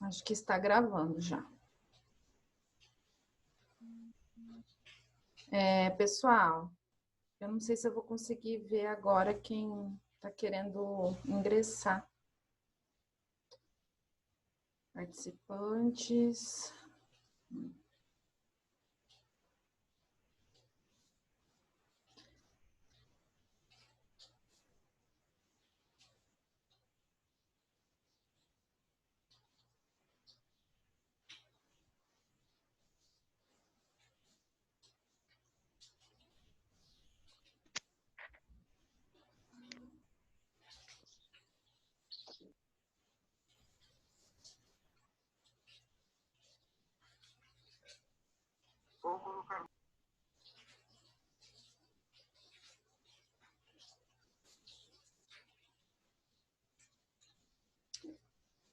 Acho que está gravando já. Pessoal, eu não sei se eu vou conseguir ver agora quem está querendo ingressar. Participantes.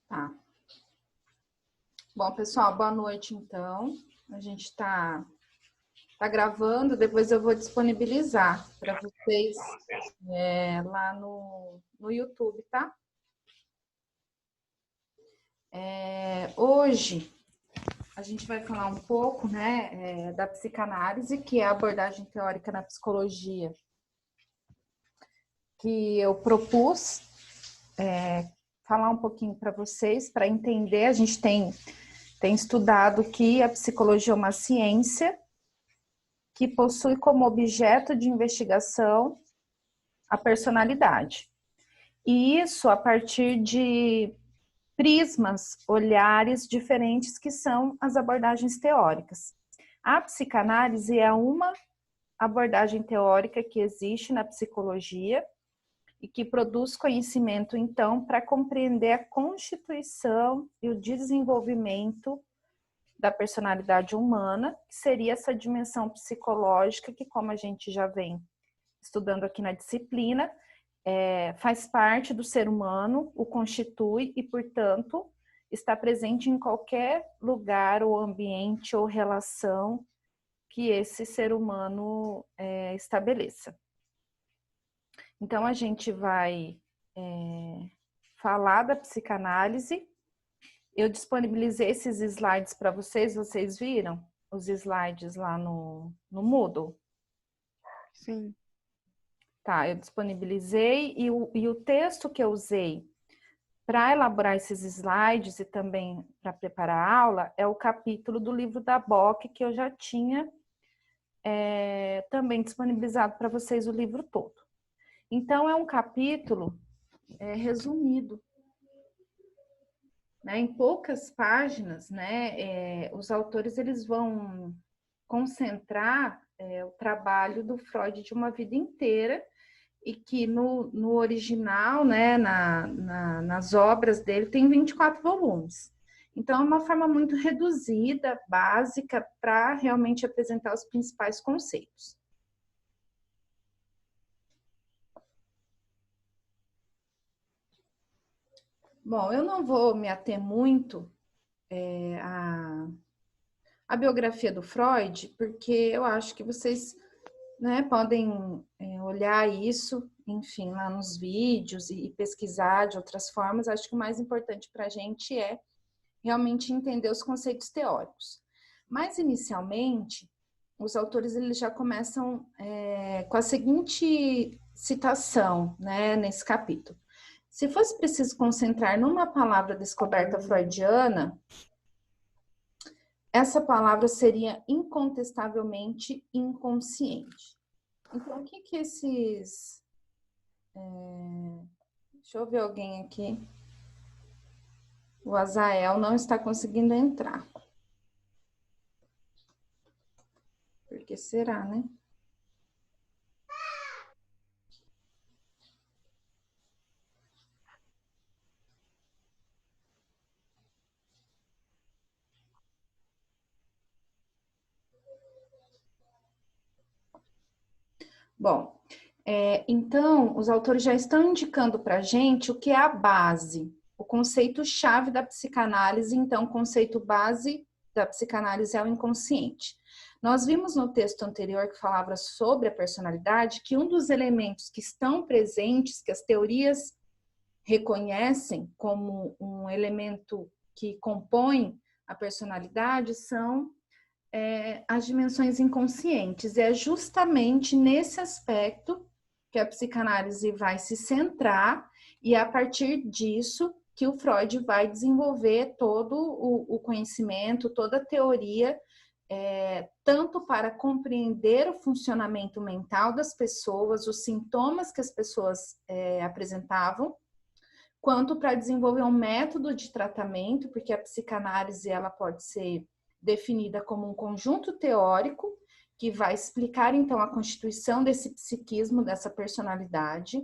Tá. Bom, pessoal, boa noite, então. A gente está gravando, depois eu vou disponibilizar para vocês lá no YouTube, tá? Hoje a gente vai falar um pouco, né, da psicanálise, que é a abordagem teórica na psicologia que eu propus falar um pouquinho para vocês, para entender. A gente tem estudado que a psicologia é uma ciência que possui como objeto de investigação a personalidade. E isso a partir de prismas, olhares diferentes, que são as abordagens teóricas. A psicanálise é uma abordagem teórica que existe na psicologia e que produz conhecimento, então, para compreender a constituição e o desenvolvimento da personalidade humana, que seria essa dimensão psicológica que, como a gente já vem estudando aqui na disciplina, faz parte do ser humano, o constitui e, portanto, está presente em qualquer lugar ou ambiente ou relação que esse ser humano estabeleça. Então, a gente vai falar da psicanálise. Eu disponibilizei esses slides para vocês. Vocês viram os slides lá no Moodle? Sim. Tá, eu disponibilizei e o texto que eu usei para elaborar esses slides e também para preparar a aula é o capítulo do livro da Bock, que eu já tinha também disponibilizado para vocês o livro todo. Então, é um capítulo resumido, né? Em poucas páginas, né? Os autores eles vão concentrar o trabalho do Freud de uma vida inteira, e que no original, né, nas obras dele, tem 24 volumes. Então, é uma forma muito reduzida, básica, para realmente apresentar os principais conceitos. Bom, eu não vou me ater muito à biografia do Freud, porque eu acho que vocês, né, podem olhar isso, enfim, lá nos vídeos e pesquisar de outras formas. Acho que o mais importante para a gente é realmente entender os conceitos teóricos. Mas, inicialmente, os autores eles já começam com a seguinte citação, né, nesse capítulo. Se fosse preciso concentrar numa palavra descoberta freudiana, essa palavra seria incontestavelmente inconsciente. Então, o que esses... Deixa eu ver alguém aqui. O Azael não está conseguindo entrar. Por que será, né? Bom, então, os autores já estão indicando para a gente o que é a base, o conceito-chave da psicanálise. Então, o conceito base da psicanálise é o inconsciente. Nós vimos no texto anterior que falava sobre a personalidade que um dos elementos que estão presentes, que as teorias reconhecem como um elemento que compõem a personalidade são as dimensões inconscientes. É justamente nesse aspecto que a psicanálise vai se centrar e a partir disso que o Freud vai desenvolver todo o conhecimento, toda a teoria, tanto para compreender o funcionamento mental das pessoas, os sintomas que as pessoas apresentavam, quanto para desenvolver um método de tratamento, porque a psicanálise ela pode ser definida como um conjunto teórico que vai explicar então a constituição desse psiquismo, dessa personalidade,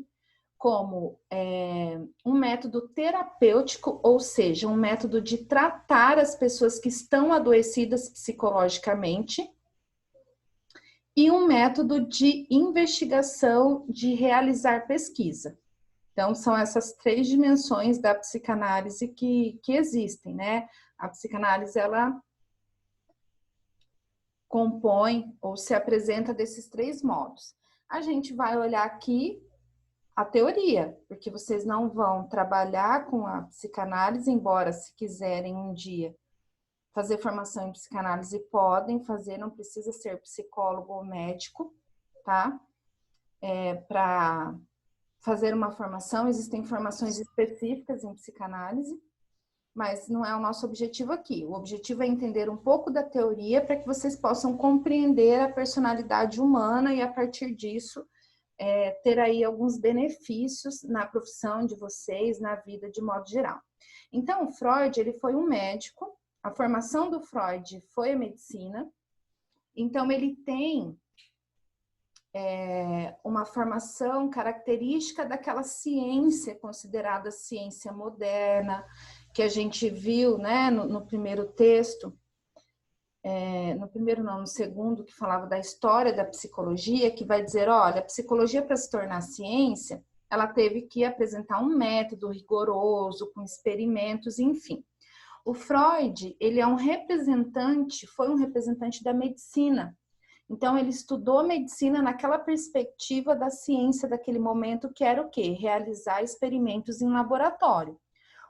como um método terapêutico, ou seja, um método de tratar as pessoas que estão adoecidas psicologicamente, e um método de investigação, de realizar pesquisa. Então, são essas 3 dimensões da psicanálise que existem, né? A psicanálise, ela compõe ou se apresenta desses 3 modos. A gente vai olhar aqui a teoria, porque vocês não vão trabalhar com a psicanálise, embora se quiserem um dia fazer formação em psicanálise, podem fazer, não precisa ser psicólogo ou médico, tá? Para fazer uma formação, existem formações específicas em psicanálise, mas não é o nosso objetivo aqui. O objetivo é entender um pouco da teoria para que vocês possam compreender a personalidade humana e, a partir disso, ter aí alguns benefícios na profissão de vocês, na vida de modo geral. Então, o Freud, ele foi um médico, a formação do Freud foi a medicina, então ele tem uma formação característica daquela ciência considerada ciência moderna, que a gente viu, né, no primeiro texto, no primeiro não, no segundo, que falava da história da psicologia, que vai dizer, olha, a psicologia para se tornar ciência, ela teve que apresentar um método rigoroso, com experimentos, enfim. O Freud, ele é um representante, foi um representante da medicina. Então, ele estudou medicina naquela perspectiva da ciência daquele momento, que era o quê? Realizar experimentos em laboratório.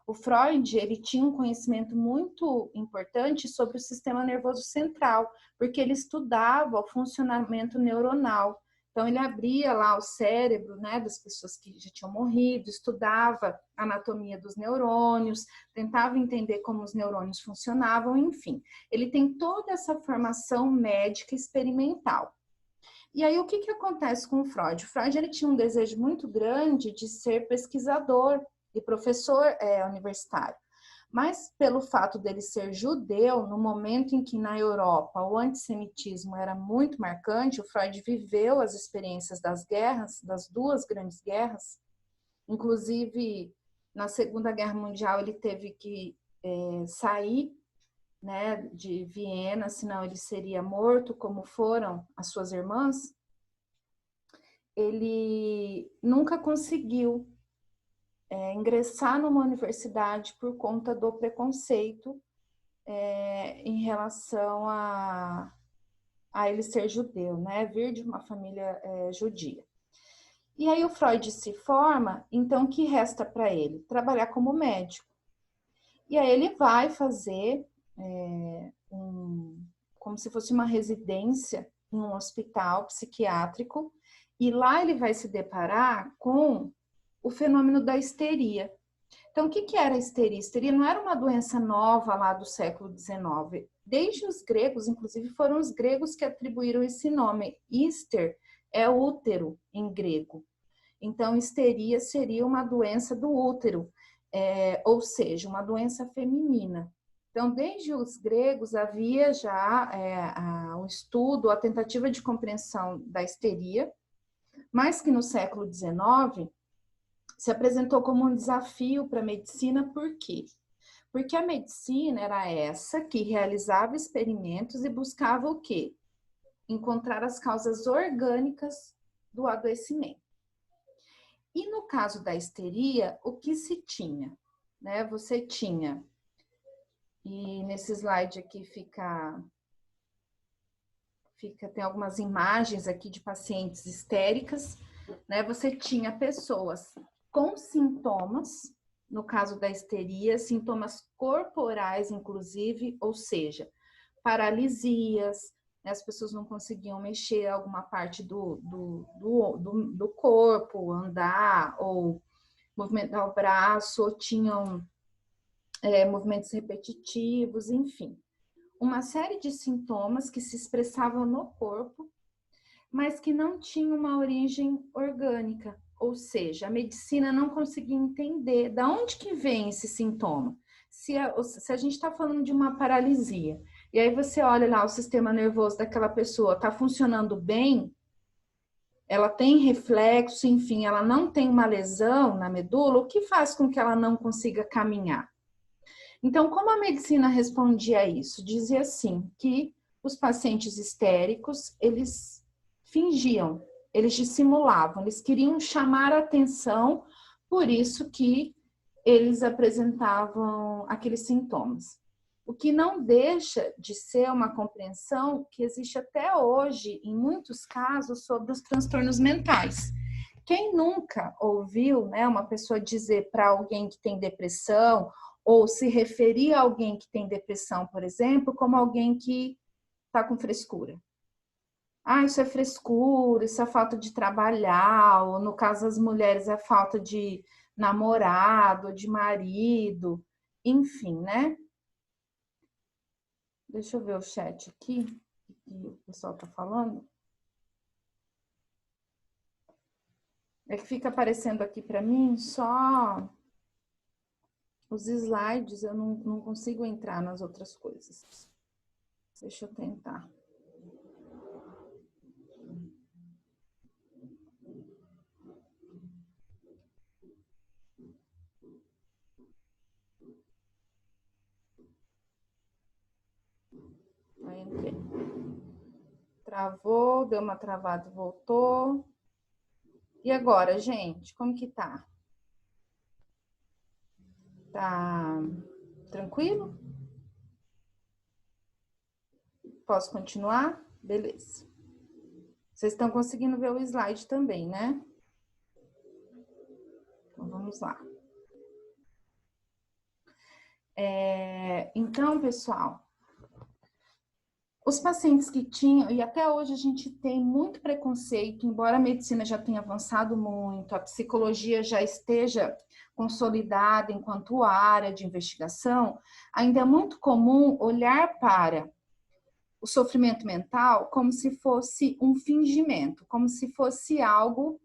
O Freud, ele tinha um conhecimento muito importante sobre o sistema nervoso central, porque ele estudava o funcionamento neuronal. Então, ele abria lá o cérebro, né, das pessoas que já tinham morrido, estudava a anatomia dos neurônios, tentava entender como os neurônios funcionavam, enfim. Ele tem toda essa formação médica experimental. E aí, o que acontece com o Freud? O Freud, ele tinha um desejo muito grande de ser pesquisador e professor universitário. Mas pelo fato dele ser judeu, no momento em que na Europa o antissemitismo era muito marcante, o Freud viveu as experiências das guerras, das 2 grandes guerras, inclusive na Segunda Guerra Mundial ele teve que sair, né, de Viena, senão ele seria morto, como foram as suas irmãs. Ele nunca conseguiu ingressar numa universidade por conta do preconceito em relação a ele ser judeu, né? Vir de uma família judia. E aí o Freud se forma, então o que resta para ele? Trabalhar como médico. E aí ele vai fazer como se fosse uma residência em um hospital psiquiátrico, e lá ele vai se deparar com o fenômeno da histeria. Então, o que era a histeria? A histeria não era uma doença nova lá do século XIX. Desde os gregos, inclusive, foram os gregos que atribuíram esse nome. Hister é útero em grego. Então, histeria seria uma doença do útero, ou seja, uma doença feminina. Então, desde os gregos havia já um estudo, a tentativa de compreensão da histeria, mas que no século XIX se apresentou como um desafio para a medicina, por quê? Porque a medicina era essa que realizava experimentos e buscava o quê? Encontrar as causas orgânicas do adoecimento. E no caso da histeria, o que se tinha? Né? Você tinha, e nesse slide aqui tem algumas imagens aqui de pacientes histéricas, né? Você tinha pessoas com sintomas, no caso da histeria, sintomas corporais, inclusive, ou seja, paralisias, né? As pessoas não conseguiam mexer alguma parte do corpo, andar, ou movimentar o braço, ou tinham movimentos repetitivos, enfim. Uma série de sintomas que se expressavam no corpo, mas que não tinham uma origem orgânica, ou seja, a medicina não conseguia entender de onde que vem esse sintoma. Se a gente está falando de uma paralisia, e aí você olha lá o sistema nervoso daquela pessoa, está funcionando bem, ela tem reflexo, enfim, ela não tem uma lesão na medula, o que faz com que ela não consiga caminhar? Então, como a medicina respondia a isso? Dizia assim, que os pacientes histéricos, eles fingiam, eles dissimulavam, eles queriam chamar a atenção, por isso que eles apresentavam aqueles sintomas. O que não deixa de ser uma compreensão que existe até hoje, em muitos casos, sobre os transtornos mentais. Quem nunca ouviu, né, uma pessoa dizer para alguém que tem depressão, ou se referir a alguém que tem depressão, por exemplo, como alguém que está com frescura? Ah, isso é frescura, isso é falta de trabalhar, ou no caso das mulheres é falta de namorado, de marido, enfim, né? Deixa eu ver o chat aqui, que o pessoal está falando. É que fica aparecendo aqui para mim só os slides, eu não consigo entrar nas outras coisas. Deixa eu tentar. Aí entrei. Travou, deu uma travada e voltou. E agora, gente, como que tá? Tá tranquilo? Posso continuar? Beleza. Vocês estão conseguindo ver o slide também, né? Então, vamos lá. Então, pessoal, os pacientes que tinham, e até hoje a gente tem muito preconceito, embora a medicina já tenha avançado muito, a psicologia já esteja consolidada enquanto área de investigação, ainda é muito comum olhar para o sofrimento mental como se fosse um fingimento, como se fosse algo,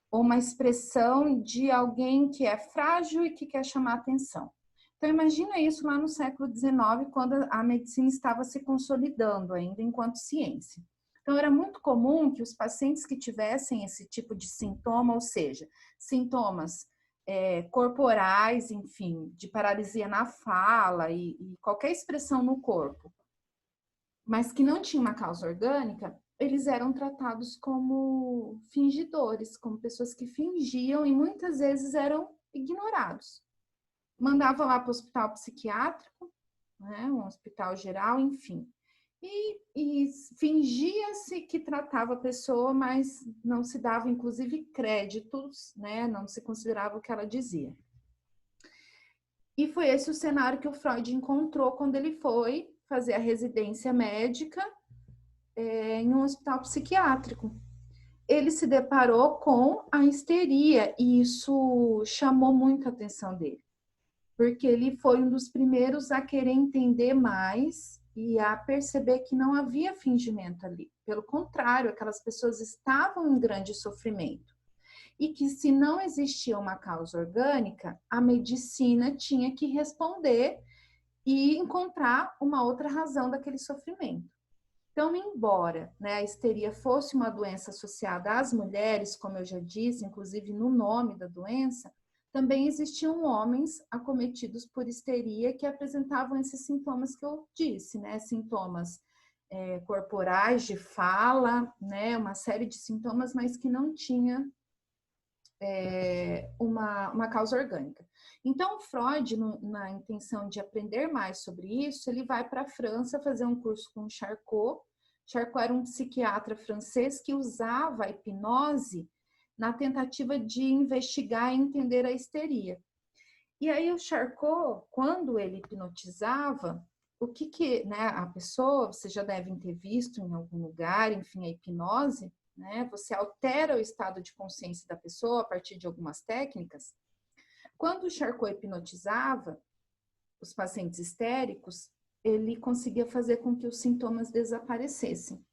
ou uma expressão de alguém que é frágil e que quer chamar atenção. Então, imagina isso lá no século XIX, quando a medicina estava se consolidando ainda enquanto ciência. Então, era muito comum que os pacientes que tivessem esse tipo de sintoma, ou seja, sintomas corporais, enfim, de paralisia na fala e qualquer expressão no corpo, mas que não tinha uma causa orgânica, eles eram tratados como fingidores, como pessoas que fingiam e muitas vezes eram ignorados. Mandava lá para o hospital psiquiátrico, né, um hospital geral, enfim. E fingia-se que tratava a pessoa, mas não se dava, inclusive, créditos, né, não se considerava o que ela dizia. E foi esse o cenário que o Freud encontrou quando ele foi fazer a residência médica em um hospital psiquiátrico. Ele se deparou com a histeria e isso chamou muito a atenção dele, porque ele foi um dos primeiros a querer entender mais e a perceber que não havia fingimento ali. Pelo contrário, aquelas pessoas estavam em grande sofrimento. E que se não existia uma causa orgânica, a medicina tinha que responder e encontrar uma outra razão daquele sofrimento. Então, embora, né, a histeria fosse uma doença associada às mulheres, como eu já disse, inclusive no nome da doença, também existiam homens acometidos por histeria que apresentavam esses sintomas que eu disse, né? Sintomas corporais, de fala, né? Uma série de sintomas, mas que não tinha uma causa orgânica. Então, Freud, na intenção de aprender mais sobre isso, ele vai para a França fazer um curso com Charcot. Charcot era um psiquiatra francês que usava a hipnose na tentativa de investigar e entender a histeria. E aí o Charcot, quando ele hipnotizava, o que, né, a pessoa, vocês já devem ter visto em algum lugar, enfim, a hipnose, né, você altera o estado de consciência da pessoa a partir de algumas técnicas. Quando o Charcot hipnotizava os pacientes histéricos, ele conseguia fazer com que os sintomas desaparecessem.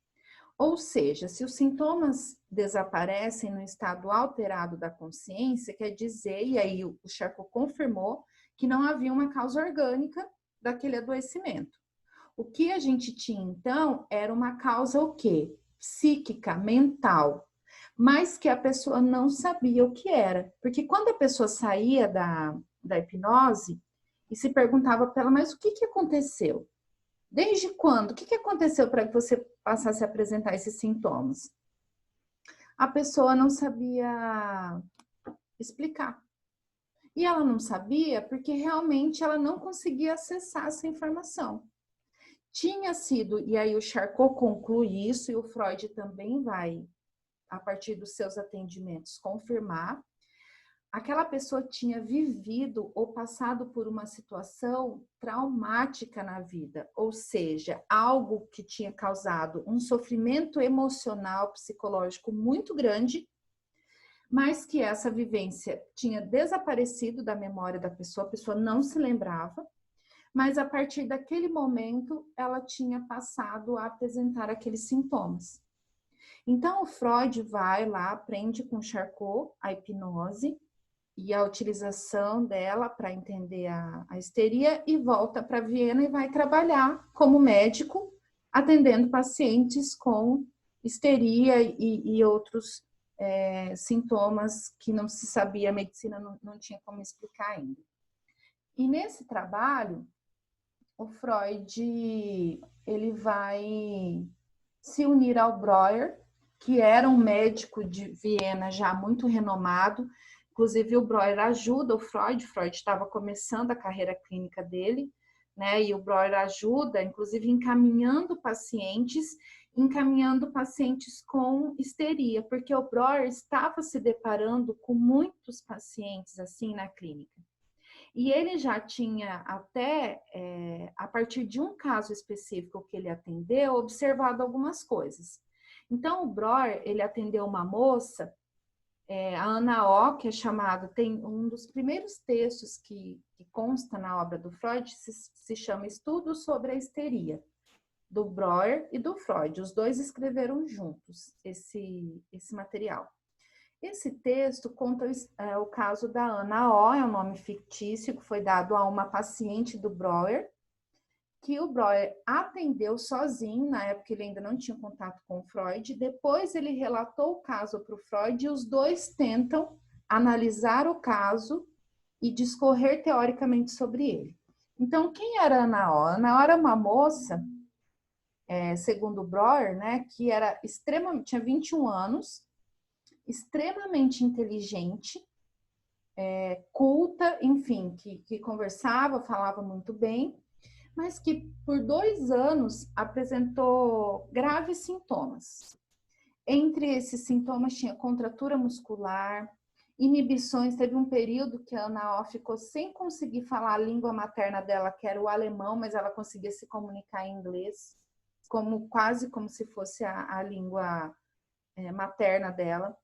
Ou seja, se os sintomas desaparecem no estado alterado da consciência, quer dizer, e aí o Charcot confirmou, que não havia uma causa orgânica daquele adoecimento. O que a gente tinha, então, era uma causa o quê? Psíquica, mental, mas que a pessoa não sabia o que era. Porque quando a pessoa saía da hipnose e se perguntava para ela, mas o que aconteceu? Desde quando? O que aconteceu para que você passasse a apresentar esses sintomas? A pessoa não sabia explicar. E ela não sabia porque realmente ela não conseguia acessar essa informação. Tinha sido, e aí o Charcot conclui isso, e o Freud também vai, a partir dos seus atendimentos, confirmar. Aquela pessoa tinha vivido ou passado por uma situação traumática na vida, ou seja, algo que tinha causado um sofrimento emocional, psicológico muito grande, mas que essa vivência tinha desaparecido da memória da pessoa, a pessoa não se lembrava, mas a partir daquele momento ela tinha passado a apresentar aqueles sintomas. Então o Freud vai lá, aprende com Charcot a hipnose e a utilização dela para entender a histeria e volta para Viena e vai trabalhar como médico, atendendo pacientes com histeria e outros sintomas que não se sabia, a medicina não tinha como explicar ainda. E nesse trabalho, o Freud ele vai se unir ao Breuer, que era um médico de Viena já muito renomado. Inclusive, o Breuer ajuda o Freud estava começando a carreira clínica dele, né? E o Breuer ajuda, inclusive, encaminhando pacientes com histeria, porque o Breuer estava se deparando com muitos pacientes assim na clínica. E ele já tinha até, a partir de um caso específico que ele atendeu, observado algumas coisas. Então, o Breuer, ele atendeu uma moça, a Ana O, que é chamada, tem um dos primeiros textos que consta na obra do Freud, se chama Estudo sobre a Histeria, do Breuer e do Freud. Os dois escreveram juntos esse material. Esse texto conta o caso da Ana O, é um nome fictício que foi dado a uma paciente do Breuer, que o Breuer atendeu sozinho, na época ele ainda não tinha contato com o Freud, depois ele relatou o caso para o Freud e os dois tentam analisar o caso e discorrer teoricamente sobre ele. Então, quem era a Ana O? A Ana O era uma moça, segundo o Breuer, né, que era extremamente, tinha 21 anos, extremamente inteligente, culta, enfim, que conversava, falava muito bem, mas que por 2 anos apresentou graves sintomas. Entre esses sintomas tinha contratura muscular, inibições. Teve um período que a Ana O ficou sem conseguir falar a língua materna dela, que era o alemão, mas ela conseguia se comunicar em inglês, quase como se fosse a língua materna dela.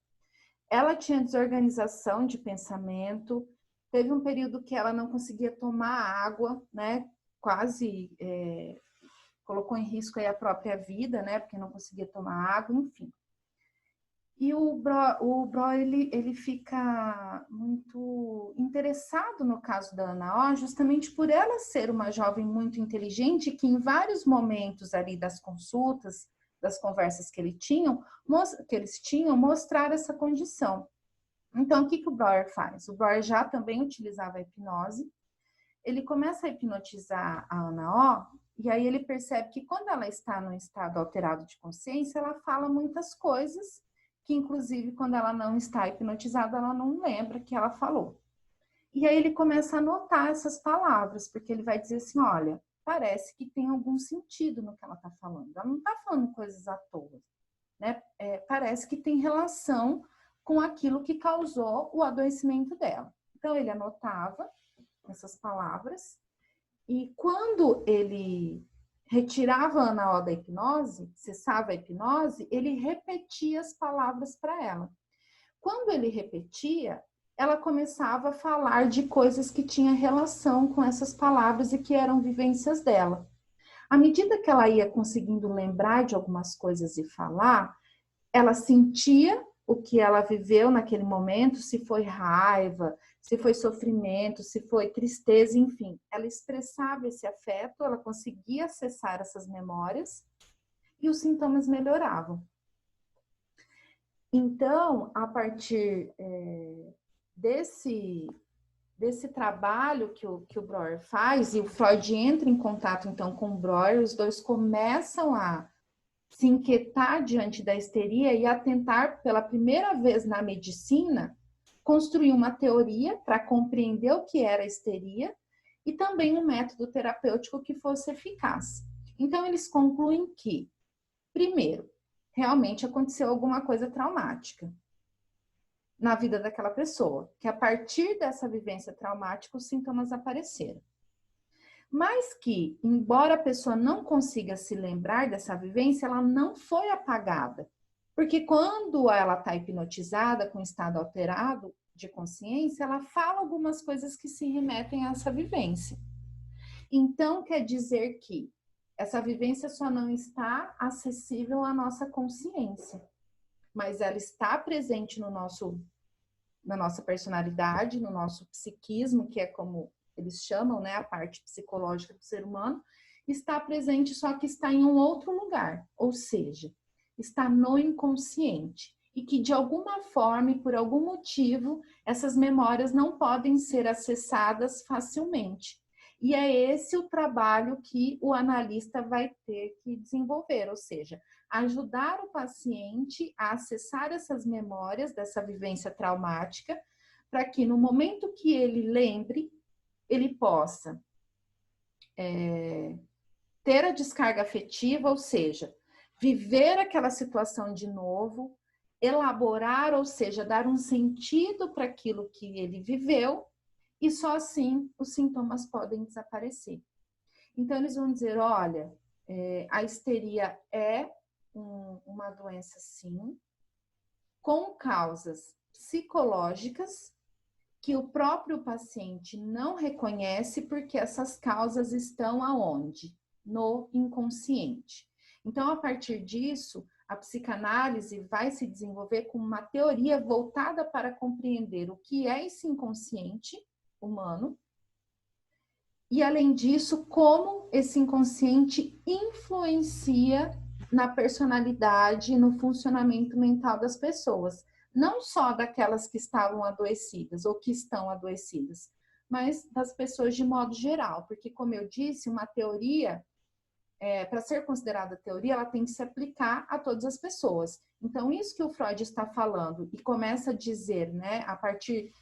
Ela tinha desorganização de pensamento, teve um período que ela não conseguia tomar água, né? Quase colocou em risco aí a própria vida, né? Porque não conseguia tomar água, enfim. E o Breuer, ele fica muito interessado no caso da Ana O, justamente por ela ser uma jovem muito inteligente, que em vários momentos ali das consultas, das conversas que eles tinham, mostrar essa condição. Então, o que o Breuer faz? O Breuer já também utilizava a hipnose. Ele começa a hipnotizar a Ana O, e aí ele percebe que quando ela está num estado alterado de consciência, ela fala muitas coisas que, inclusive, quando ela não está hipnotizada, ela não lembra que ela falou. E aí ele começa a anotar essas palavras, porque ele vai dizer assim, olha, parece que tem algum sentido no que ela está falando. Ela não está falando coisas à toa, né? Parece que tem relação com aquilo que causou o adoecimento dela. Então ele anotava essas palavras, e quando ele retirava a Ana O da hipnose, cessava a hipnose, ele repetia as palavras para ela. Quando ele repetia, ela começava a falar de coisas que tinham relação com essas palavras e que eram vivências dela. À medida que ela ia conseguindo lembrar de algumas coisas e falar, ela sentia o que ela viveu naquele momento, se foi raiva, se foi sofrimento, se foi tristeza, enfim. Ela expressava esse afeto, ela conseguia acessar essas memórias e os sintomas melhoravam. Então, a partir desse trabalho que o Breuer faz, e o Freud entra em contato então com o Breuer, os dois começam a se inquietar diante da histeria e a tentar, pela primeira vez na medicina, construir uma teoria para compreender o que era a histeria e também um método terapêutico que fosse eficaz. Então, eles concluem que, primeiro, realmente aconteceu alguma coisa traumática na vida daquela pessoa, que a partir dessa vivência traumática os sintomas apareceram. Mas que, embora a pessoa não consiga se lembrar dessa vivência, ela não foi apagada. Porque quando ela está hipnotizada, com estado alterado de consciência, ela fala algumas coisas que se remetem a essa vivência. Então, quer dizer que essa vivência só não está acessível à nossa consciência, mas ela está presente na nossa personalidade, no nosso psiquismo, que é como eles chamam, né, a parte psicológica do ser humano, está presente, só que está em um outro lugar, ou seja, está no inconsciente. E que de alguma forma e por algum motivo, essas memórias não podem ser acessadas facilmente. E é esse o trabalho que o analista vai ter que desenvolver, ou seja, ajudar o paciente a acessar essas memórias dessa vivência traumática, para que no momento que ele lembre, ele possa ter a descarga afetiva, ou seja, viver aquela situação de novo, elaborar, ou seja, dar um sentido para aquilo que ele viveu, e só assim os sintomas podem desaparecer. Então, eles vão dizer, olha, a histeria é uma doença, sim, com causas psicológicas, que o próprio paciente não reconhece porque essas causas estão aonde? No inconsciente. Então, a partir disso, a psicanálise vai se desenvolver com uma teoria voltada para compreender o que é esse inconsciente humano e, além disso, como esse inconsciente influencia na personalidade, no funcionamento mental das pessoas. Não só daquelas que estavam adoecidas ou que estão adoecidas, mas das pessoas de modo geral. Porque, como eu disse, uma teoria, para ser considerada teoria, ela tem que se aplicar a todas as pessoas. Então, isso que o Freud está falando e começa a dizer, né, a partir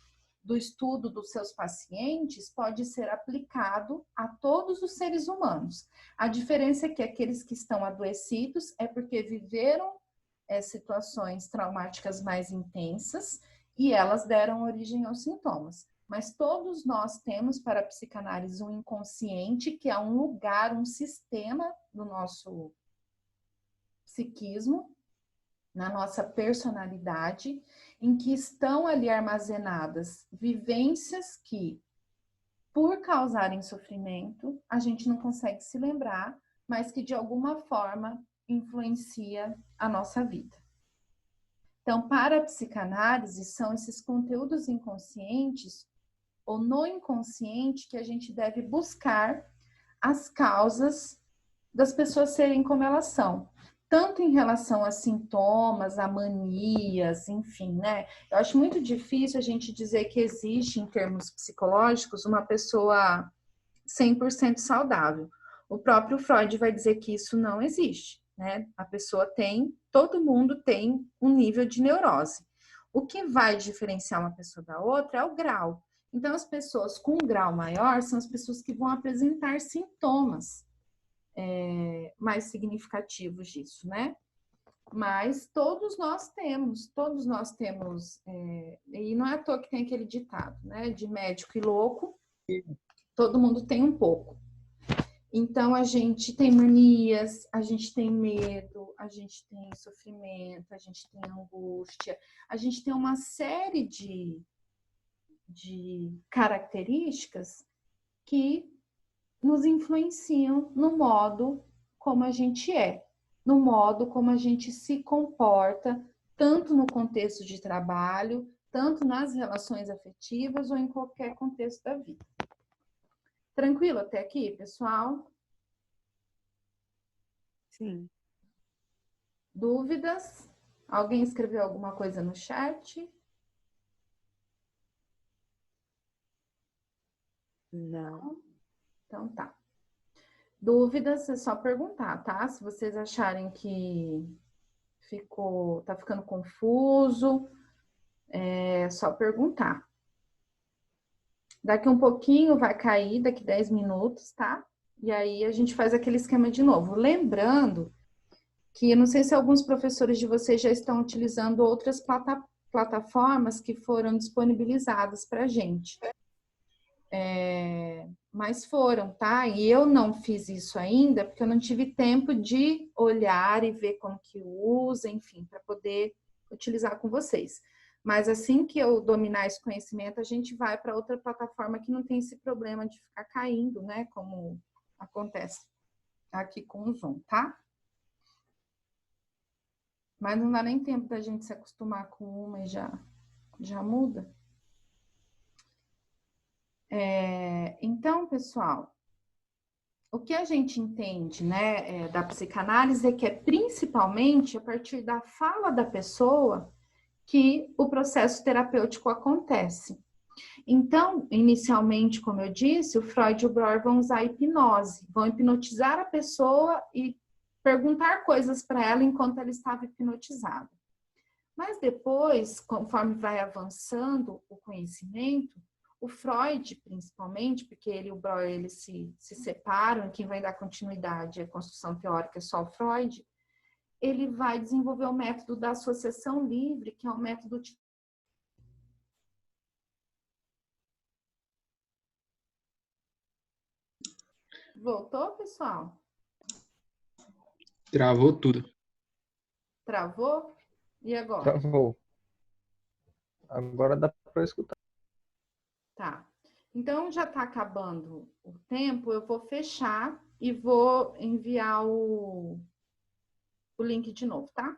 do estudo dos seus pacientes, pode ser aplicado a todos os seres humanos. A diferença é que aqueles que estão adoecidos é porque viveram situações traumáticas mais intensas e elas deram origem aos sintomas. Mas todos nós temos para a psicanálise um inconsciente, que é um lugar, um sistema do nosso psiquismo, na nossa personalidade, em que estão ali armazenadas vivências que, por causarem sofrimento, a gente não consegue se lembrar, mas que de alguma forma influencia a nossa vida. Então, para a psicanálise, são esses conteúdos inconscientes ou no inconsciente que a gente deve buscar as causas das pessoas serem como elas são. Tanto em relação a sintomas, a manias, enfim, né? Eu acho muito difícil a gente dizer que existe, em termos psicológicos, uma pessoa 100% saudável. O próprio Freud vai dizer que isso não existe, né? A pessoa tem, todo mundo tem um nível de neurose. O que vai diferenciar uma pessoa da outra é o grau. Então, as pessoas com um grau maior são as pessoas que vão apresentar sintomas mais significativos disso, né? Mas todos nós temos, e não é à toa que tem aquele ditado, né? De médico e louco, Todo mundo tem um pouco. Então, a gente tem manias, a gente tem medo, a gente tem sofrimento, a gente tem angústia, a gente tem uma série de características que nos influenciam no modo como a gente é, no modo como a gente se comporta, tanto no contexto de trabalho, tanto nas relações afetivas ou em qualquer contexto da vida. Tranquilo até aqui, pessoal? Sim. Dúvidas? Alguém escreveu alguma coisa no chat? Não. Então tá. Dúvidas é só perguntar, tá? Se vocês acharem que tá ficando confuso, é só perguntar. Daqui um pouquinho vai cair, daqui 10 minutos, tá? E aí a gente faz aquele esquema de novo. Lembrando que eu não sei se alguns professores de vocês já estão utilizando outras plataformas que foram disponibilizadas para a gente. Mas foram, tá? E eu não fiz isso ainda porque eu não tive tempo de olhar e ver como que usa, enfim, para poder utilizar com vocês. Mas assim que eu dominar esse conhecimento, a gente vai para outra plataforma que não tem esse problema de ficar caindo, né? Como acontece aqui com o Zoom, tá? Mas não dá nem tempo da gente se acostumar com uma e já muda. Então, pessoal, o que a gente entende, né, da psicanálise é que é principalmente a partir da fala da pessoa que o processo terapêutico acontece. Então, inicialmente, como eu disse, o Freud e o Breuer vão usar a hipnose, vão hipnotizar a pessoa e perguntar coisas para ela enquanto ela estava hipnotizada. Mas depois, conforme vai avançando o conhecimento, o Freud, principalmente, porque ele e o Breuer eles se separam, quem vai dar continuidade à construção teórica é só o Freud, ele vai desenvolver o método da associação livre, que é um método... Voltou, pessoal? Travou tudo. Travou? E agora? Travou. Agora dá para escutar. Tá. Então, já está acabando o tempo, eu vou fechar e vou enviar o link de novo, tá?